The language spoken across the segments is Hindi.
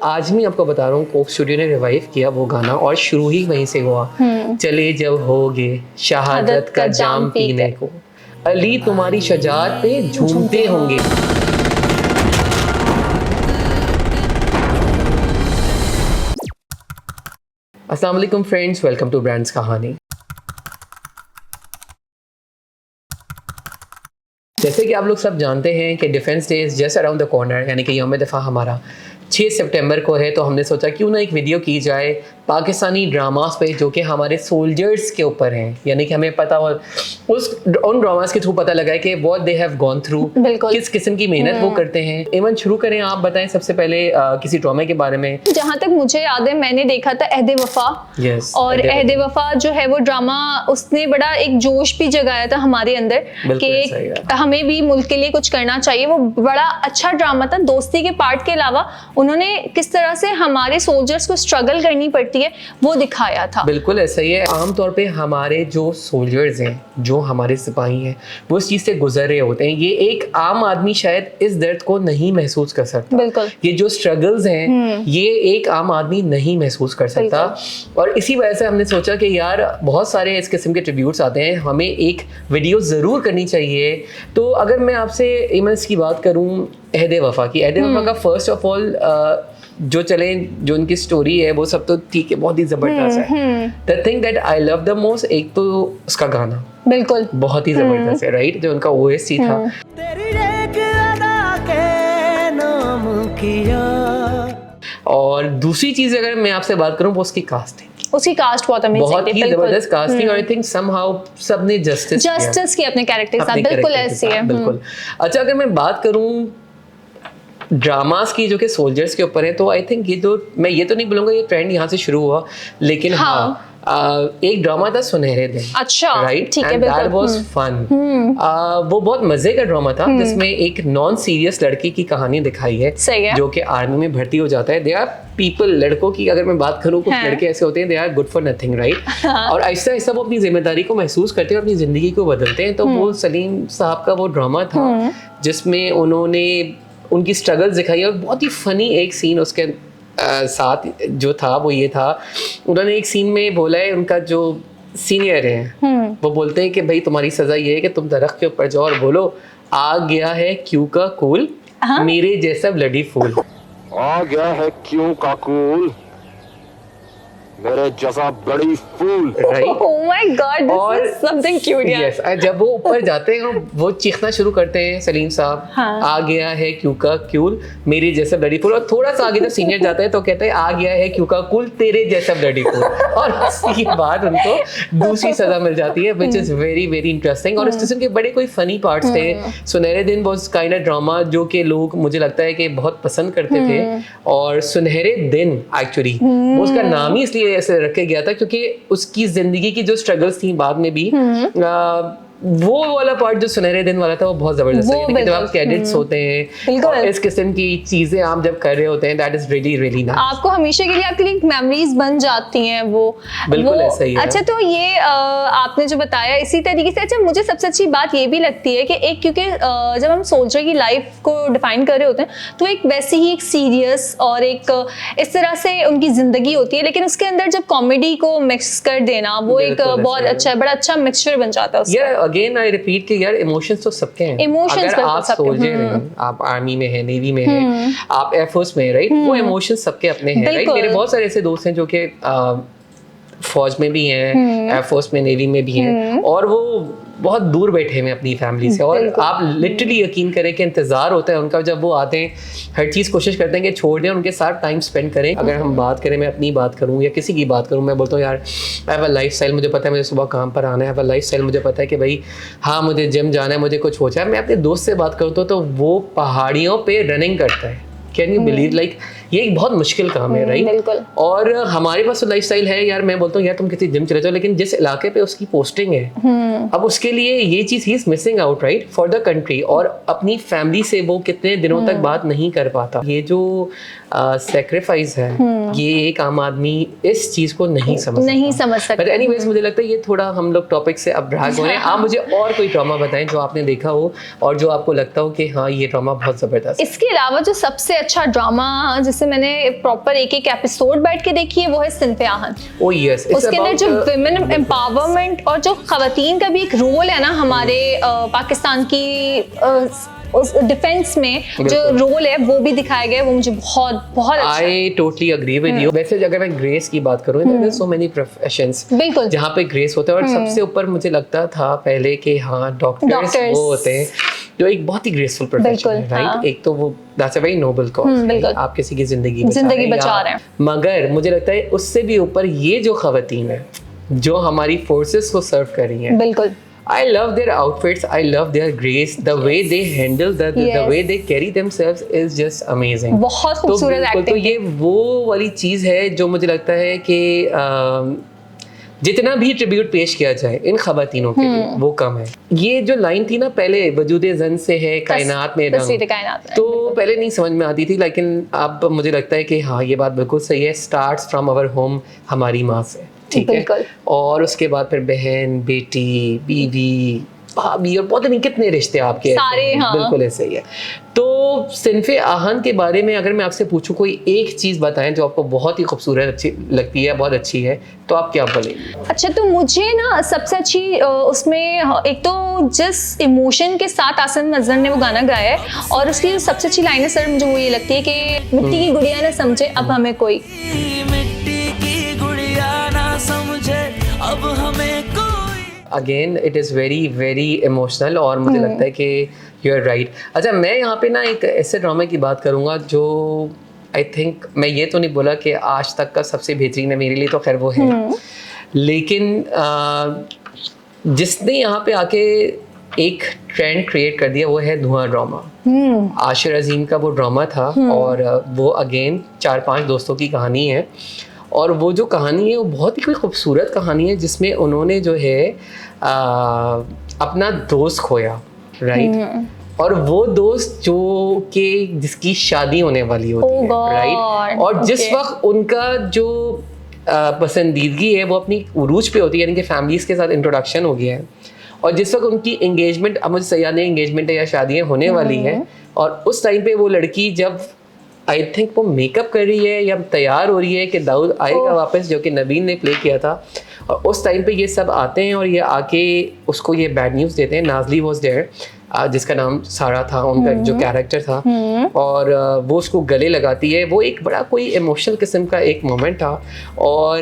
आज मैं आपको बता रहा हूँ कोक स्टूडियो ने रिवाइव किया वो गाना और शुरू ही वहीं से हुआ। चले जब होगे शहादत का जाम पीने को, अली तुम्हारी शजात पे झूमते होंगे। अस्सलाम वालेकुम फ्रेंड्स, वेलकम टू ब्रांड्स कहानी। जैसे कि आप लोग सब जानते हैं कि defence day is just around the corner, यानी कि यौम दिफा हमारा 6 सितंबर को है। तो हमने सोचा क्यों ना एक वीडियो की जाए पाकिस्तानी ड्रामास पे जो कि हमारे सोल्जर्स के ऊपर हैं, यानी कि हमें पता हो उन ड्रामास के थ्रू पता लगा है कि what they have gone through, किस किस्म की मेहनत वो करते हैं। इवन शुरू करें, आप बताएं सबसे पहले किसी ड्रामा के बारे में। जहाँ तक मुझे याद है मैंने देखा था अहद वफा। और अहद वफा जो है वो ड्रामा, उसने बड़ा एक जोश भी जगाया था हमारे अंदर कि हमें भी मुल्क के लिए कुछ करना चाहिए। वो बड़ा अच्छा ड्रामा था। दोस्ती के पार्ट के अलावा उन्होंने किस तरह से हमारे सोल्जर्स को स्ट्रगल करनी पड़ती है वो दिखाया था। बिल्कुल ऐसा ही है। आमतौर पे हमारे जो सोल्जर्स हैं, जो हमारे सिपाही हैं, वो इस चीज से गुजर रहे होते हैं। ये एक आम आदमी शायद इस दर्द को नहीं महसूस कर सकता। बिल्कुल। ये जो स्ट्रगल्स हैं ये एक आम आदमी नहीं महसूस कर सकता। और इसी वजह से हमने सोचा कि यार बहुत सारे इस किस्म के ट्रिब्यूट्स आते हैं, हमें एक वीडियो जरूर करनी चाहिए। तो अगर मैं आपसे इमन्स की बात करूं अहद वफा की, अहद वफा का फर्स्ट ऑफ ऑल जो चले जो उनकी स्टोरी है वो सब तो ठीक है, बहुत ही जबरदस्त है। The thing that I love the most, एक तो उसका गाना बिल्कुल बहुत ही जबरदस्त है, राइट, जो उनका ओएसटी था। और दूसरी चीज अगर मैं आपसे बात करूं वो उसकी कास्टिंग, उसकी कास्ट बहुत अमेजिंग थी, बहुत ही जबरदस्त कास्टिंग। और आई थिंक समहाउ सबने जस्टिस की अपने कैरेक्टर के साथ, बिल्कुल ऐसी है। बिल्कुल। अच्छा, अगर मैं बात करूं ड्रामास की जो कि सोल्जर्स के ऊपर है, तो आई थिंक ये तो मैं ये तो नहीं बोलूंगा ये ट्रेंड यहाँ से शुरू हुआ, लेकिन हाँ एक ड्रामा था सुनहरे दिन। अच्छा, राइट, ठीक है, दैट वाज फन। वो बहुत मजे का ड्रामा था जिसमें एक नॉन सीरियस लड़की की कहानी दिखाई है जो कि आर्मी में भर्ती हो जाता है। दे आर पीपल, लड़कों की अगर मैं बात करूं, कुछ लड़के ऐसे होते हैं they are good for nothing, right. और आहिस्ता आहिस्ता वो अपनी जिम्मेदारी को महसूस करते हैं और अपनी जिंदगी को बदलते हैं। तो वो सलीम साहब का वो ड्रामा था जिसमें उन्होंने उनकी स्ट्रगल्स दिखाई। और बहुत ही फनी एक सीन उसके साथ जो था वो ये था, उन्होंने एक सीन में बोला है, उनका जो सीनियर है वो बोलते हैं कि भाई तुम्हारी सजा ये है कि तुम दरख्त के ऊपर जाओ और बोलो आ गया है क्यों का कूल, मेरे जैसा ब्लडी फूल। आ गया है क्यों का कूल, मेरे जैसा बड़ी fool, right. Oh my God, this is something cute. Yes, जब वो ऊपर जाते हैं वो चीखना शुरू करते हैं सलीम साहब, आ गया है क्यों का क्यूल, मेरे जैसा ब्लडी फूल। और थोड़ा सा आगे जब सीनियर जाता है तो कहते हैं आ गया है क्यों का कूल, तेरे जैसा ब्लडी फूल। और उसके बाद उनको दूसरी सजा मिल जाती है, which is very very interesting. और इस किस्म के बड़े कोई फनी पार्ट्स थे। सुनहरे दिन वाज काइंड ऑफ ड्रामा जो कि लोग, मुझे लगता है कि बहुत पसंद करते थे। और सुनहरे दिन एक्चुअली वो उसका नाम ही इसलिए ऐसे रखा गया था क्योंकि उसकी जिंदगी की जो स्ट्रगल्स थी बाद में भी वो वाला पार्ट जो सुनहरे दिन वाला था वो बहुत जबरदस्त है। यानी कि जब आप कैडेट्स होते हैं और इस किस्म की चीजें आप जब कर रहे होते हैं, that is really really nice. आपको हमेशा के लिए आपके लिए मेमोरीज बन जाती हैं वो, बिल्कुल ऐसा ही है। अच्छा, तो ये आपने जो बताया इसी तरीके से, अच्छा मुझे सबसे अच्छी बात ये भी लगती है कि एक, क्योंकि जब हम सोल्जर की लाइफ को डिफाइन कर रहे होते हैं तो एक वैसी ही एक सीरियस और एक इस तरह से उनकी जिंदगी होती है, लेकिन उसके अंदर जब कॉमेडी को मिक्स कर देना वो एक बहुत अच्छा है, बड़ा अच्छा मिक्सचर बन जाता है। अगेन आई रिपीट कि यार इमोशंस तो सबके हैं। अगर आप सोल्जर हैं, आप आर्मी में हैं, नेवी में हैं, आप एयरफोर्स में हैं, राइट, वो इमोशंस सबके अपने हैं, राइट। मेरे बहुत सारे ऐसे दोस्त हैं जो कि फौज में भी हैं, एयरफोर्स में, नेवी में भी हैं, और वो बहुत दूर बैठे हैं अपनी फैमिली से। और आप लिटरली यकीन करें कि इंतजार होता है उनका जब वो आते हैं, हर चीज़ कोशिश करते हैं कि छोड़ दें, उनके साथ टाइम स्पेंड करें। अगर हम बात करें, मैं अपनी बात करूं या किसी की बात करूं, मैं बोलता हूँ यार I have a life style, मुझे पता है मुझे सुबह काम पर आना है, हैव अ लाइफ स्टाइल, मुझे पता है कि भाई हाँ मुझे जिम जाना है, मुझे कुछ हो जाए। मैं अपने दोस्त से बात करूँ तो वो पहाड़ियों पर रनिंग करता है। कैन यू बिलीव, लाइक ये एक बहुत मुश्किल काम है, राइट। और हमारे पास तो लाइफस्टाइल है यार, मैं बोलता हूँ यार तुम किसी जिम चले जाओ, लेकिन जिस इलाके पे उसकी पोस्टिंग है अब उसके लिए ये चीज he is missing out, right, for the country. और अपनी फैमिली से वो कितने दिनों तक बात नहीं कर पाता। ये जो सेक्रीफाइस है ये एक आम आदमी इस चीज को नहीं समझ सकता। बट एनीवेज मुझे लगता है ये थोड़ा हम लोग टॉपिक से अब भाग गए हैं। आप मुझे और कोई ड्रामा बताएं जो आपने देखा हो और जो आपको लगता हो कि हाँ ये ड्रामा बहुत जबरदस्त। इसके अलावा जो सबसे अच्छा ड्रामा जिसे जिसे मैंने प्रॉपर एक एपिसोड बैठ के देखी है, वो है सिन्फ़े आहन। ओह यस, उसके अंदर जो विमेन एम्पावरमेंट और जो खवातीन का भी एक रोल है ना हमारे पाकिस्तान की उस डिफेंस में जो रोल है वो भी दिखाया गया है, वो मुझे बहुत बहुत अच्छा I totally agree with you. वैसे अगर मैं ग्रेस की बात करूँ, there are so many professions बिल्कुल जहाँ पे ग्रेस होता है, और सबसे ऊपर मुझे लगता था पहले कि हाँ डॉक्टर्स वो होते हैं जो एक बहुत ही ग्रेसफुल प्रोफेशन है, राइट? हाँ। एक तो वो that's a very noble cause, आप किसी की जिंदगी बचा रहे हैं, मगर मुझे लगता है उससे भी ऊपर ये जो खवातीन है जो हमारी फोर्सेस को सर्व कर रही हैं, बिल्कुल I love their outfits, I love their grace, the way they handle the way they carry themselves is just amazing. बहुत खूबसूरत एक्टिंग। तो ये वो वाली चीज़ है जो मुझे लगता है कि जितना भी ट्रिब्यूट पेश किया जाए इन खवातीनों के लिए वो कम है। ये जो लाइन थी ना पहले, वजूदे जन से है कायनात में रंग, तो पहले नहीं समझ में आती थी, लेकिन अब मुझे लगता है कि हाँ ये बात बिल्कुल सही है। स्टार्ट्स फ्रॉम आवर होम, हमारी माँ से, ठीक है, और उसके बाद फिर बहन, बेटी, बीवी, भाभी और पता नहीं कितने रिश्ते आपके सारे, हाँ। बिल्कुल ऐसे ही है। तो सिन्फ़े आहन के बारे में अगर मैं आपसे पूछूं कोई एक चीज़ बताएं जो आपको बहुत ही खूबसूरत अच्छी लगती है, बहुत अच्छी है, तो आप क्या बोलेंगे? अच्छा, तो मुझे ना सबसे अच्छी उसमें एक तो जिस इमोशन के साथ आसिम अजहर ने वो गाना गाया है, और उसकी जो सबसे अच्छी लाइन है सर मुझे वो ये लगती है कि मिट्टी की गुड़िया ना समझे अब हमें कोई, अब हमें कोई। Again it is very very emotional, और मुझे लगता है कि यू आर राइट। अच्छा, मैं यहाँ पे ना एक ऐसे ड्रामे की बात करूँगा जो आई थिंक, मैं ये तो नहीं बोला कि आज तक का सबसे बेहतरीन है, मेरे लिए तो खैर वो है, लेकिन जिसने यहाँ पे आके एक ट्रेंड क्रिएट कर दिया वो है धुआं ड्रामा। आशिर अजीम का वो ड्रामा था, और वो अगेन 4-5 दोस्तों की कहानी है, और वो जो कहानी है वो बहुत ही कोई खूबसूरत कहानी है जिसमें उन्होंने जो है अपना दोस्त खोया, राइट? और वो दोस्त जो कि जिसकी शादी होने वाली होती है, राइट? और जिस वक्त उनका जो पसंदीदगी है वो अपनी उरूज पे होती है, यानी कि फैमिलीज के साथ इंट्रोडक्शन हो गया है, और जिस वक्त उनकी एंगेजमेंट, अब मुझे सही याद नहीं एंगेजमेंट है या शादियाँ होने वाली हैं, और उस टाइम पे वो लड़की जब आई थिंक वो मेकअप कर रही है या तैयार हो रही है कि दाऊद आएगा वापस, जो कि नवीन ने प्ले किया था, और उस टाइम पे ये सब आते हैं और ये आके उसको ये बैड न्यूज़ देते हैं। नाज़ली वाज देयर, जिसका नाम सारा था, उनका जो कैरेक्टर था, और वो उसको गले लगाती है। वो एक बड़ा कोई इमोशनल किस्म का एक मोमेंट था, और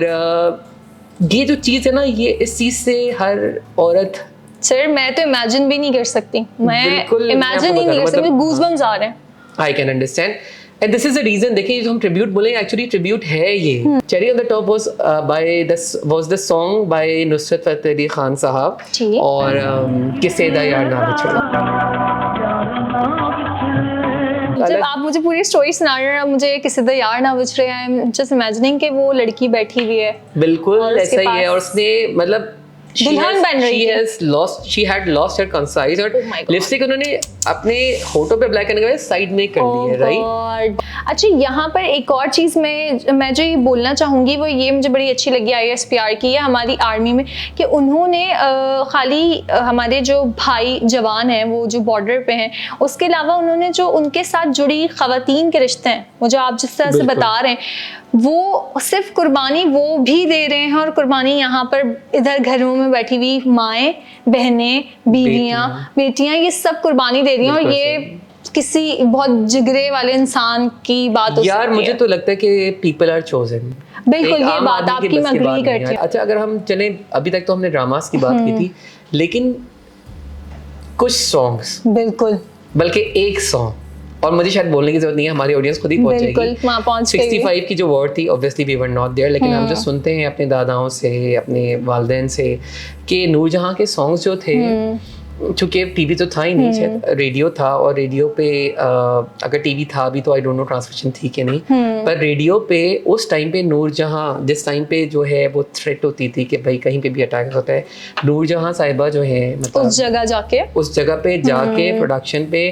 ये जो चीज़ है ना, ये इस चीज़ से हर औरत, सर मैं तो इमेजिन भी नहीं कर सकती, मैं इमेजिन ही नहीं कर सकती, गूज़बम्स आ रहे हैं। I can understand, and this is the reason। देखिए जो हम ट्रिब्यूट बोलेंगे, एक्चुअली ट्रिब्यूट है ये। Cherry on the top was the song by Nusrat Fateh Ali Khan sahab, और किसे दा यार ना बिछड़े। जब आप मुझे पूरी स्टोरी सुना रहे हैं, मुझे किसी दा यार ना बिछड़े, आई एम जस्ट इमेजिनिंग कि वो लड़की बैठी हुई है, बिल्कुल ऐसा ही है, और उसने मतलब दुल्हन बन रही है, she had lost her concise, और लिपस्टिक उन्होंने अपने होठों पे ब्लैक करने के बाद साइड में कर ली है, राइट? अच्छा, यहाँ पर एक और चीज़ मैं जो ये बोलना चाहूँगी वो ये मुझे बड़ी अच्छी लगी ISPR की या हमारी आर्मी में, कि उन्होंने खाली हमारे जो भाई जवान हैं वो जो बॉर्डर पे हैं, उसके अलावा उन्होंने जो उनके साथ जुड़ी खवातीन के रिश्ते हैं, वो जो आप जिस तरह से बता रहे हैं, वो सिर्फ कुर्बानी वो भी दे रहे हैं, और कुर्बानी यहाँ पर इधर घरों में बैठी हुई माएँ, बहनें, बीवियाँ, बेटियाँ, ये सब कुर्बानी दे रही हैं, और ये किसी बहुत जिगरे वाले इंसान की बात हो यार, मुझे तो लगता है कि पीपल आर चोजन। बिल्कुल, ये बात आपकी मैं अग्री करती हूँ। अच्छा, अगर हम चलें, अभी तक तो हमने ड्रामास की बात की थी, लेकिन कुछ सॉन्ग्स, बिल्कुल, बल्कि एक सॉन्ग, और मुझे शायद बोलने की जरूरत नहीं है, हमारी ऑडियंस खुद ही पहुंच जाएगी। 65 की जो वर्ड थी, obviously we were not there, लेकिन हम जो सुनते हैं अपने दादाओं से, अपने वालिदैन से, कि नूरजहां के सॉन्ग्स जो थे, चूँकि टीवी तो था ही नहीं, रेडियो था, और रेडियो पे अगर टीवी था भी तो आई डोंट नो ट्रांसमिशन थी कि नहीं, पर रेडियो पे उस टाइम पे नूरजहां, जिस टाइम पे जो है वो थ्रेट होती थी कि भाई कहीं पे भी अटैक होता है, नूरजहां साहिबा जो है मतलब उस जगह पे जाके प्रोडक्शन पे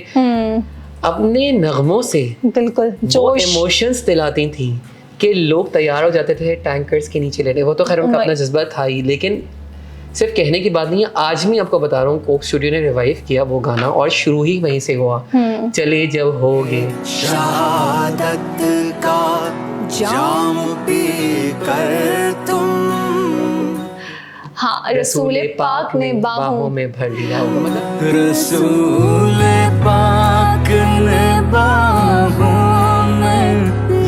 अपने नगमों से बिल्कुल जो इमोशंस दिलाती थी कि लोग तैयार हो जाते थे टैंकर्स के नीचे लेने। वो तो खैर उनका अपना जज्बा था ही, लेकिन सिर्फ कहने की बात नहीं है। आज भी आपको बता रहा हूँ, कोक स्टूडियो ने रिवाइव किया वो गाना, और शुरू ही वहीं से हुआ, चले जब होगे शहादत का जाम पी कर तुम, हाँ रसूल पाक ने बाहों में भर लिया होगा, मतलब रसूल पाक ने बाहों में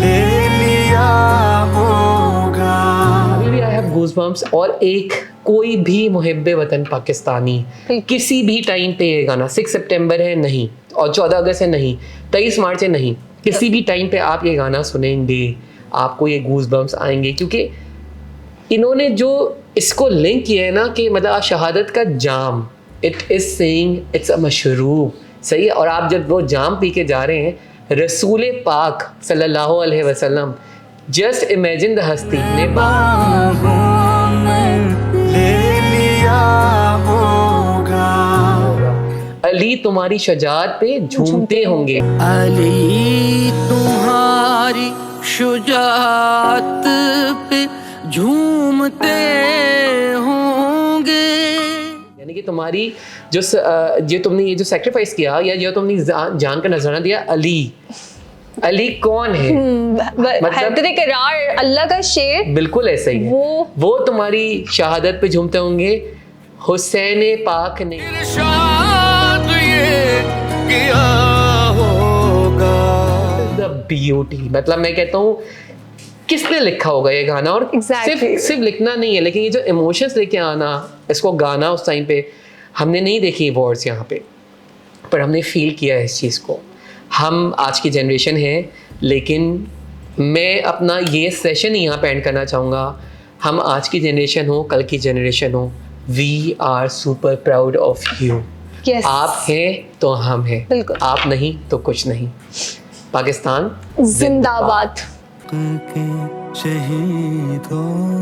ले लिया होगा। अभी भी आई हैव गूज़बम्प्स। और एक कोई भी मुहिब्बे वतन पाकिस्तानी किसी भी टाइम पे ये गाना, 6 सितंबर है नहीं, और 14 अगस्त है नहीं, 23 मार्च है नहीं, किसी भी टाइम पे आप ये गाना सुनेंगे आपको ये गूज़बम्प्स आएंगे, क्योंकि इन्होंने जो इसको लिंक किया है ना कि मतलब शहादत का जाम, it is saying it's a मशरूब, सही है। और आप जब वो जाम पी के जा रहे हैं रसूल पाक सल्लल्लाहु अलैहि वसल्लम, जस्ट इमेजिन द हस्ती ने बाहों में ले लिया होगा। अली तुम्हारी शजाअत पे झूमते होंगे, अली तुम्हारी शुजाअत पे झूमते होंगे। यानी कि तुम्हारी जो तुमने ये जो सेक्रीफाइस किया या जो तुमने जान का नजराना दिया, अली कौन है? मतलब इकरार, अल्लाह का शेर, बिल्कुल ऐसा ही है। वो तुम्हारी शहादत पे झूमते होंगे। हुसैन पाक ने इरशाद ये किया होगा। द ब्यूटी, मतलब मैं कहता हूँ किसने लिखा होगा ये गाना, और सिर्फ लिखना नहीं है, लेकिन ये जो इमोशंस लेके आना, इसको गाना उस टाइम पे हमने नहीं देखी वर्ड्स यहाँ पे, पर हमने फील किया है इस चीज़ को। हम आज की जनरेशन है, लेकिन मैं अपना ये सेशन यहाँ पे एंड करना चाहूँगा। हम आज की जनरेशन हो, कल की जनरेशन हो, we are super proud of you. आप हैं तो हम हैं, आप नहीं तो कुछ नहीं। पाकिस्तान जिंदाबाद। के शहीदों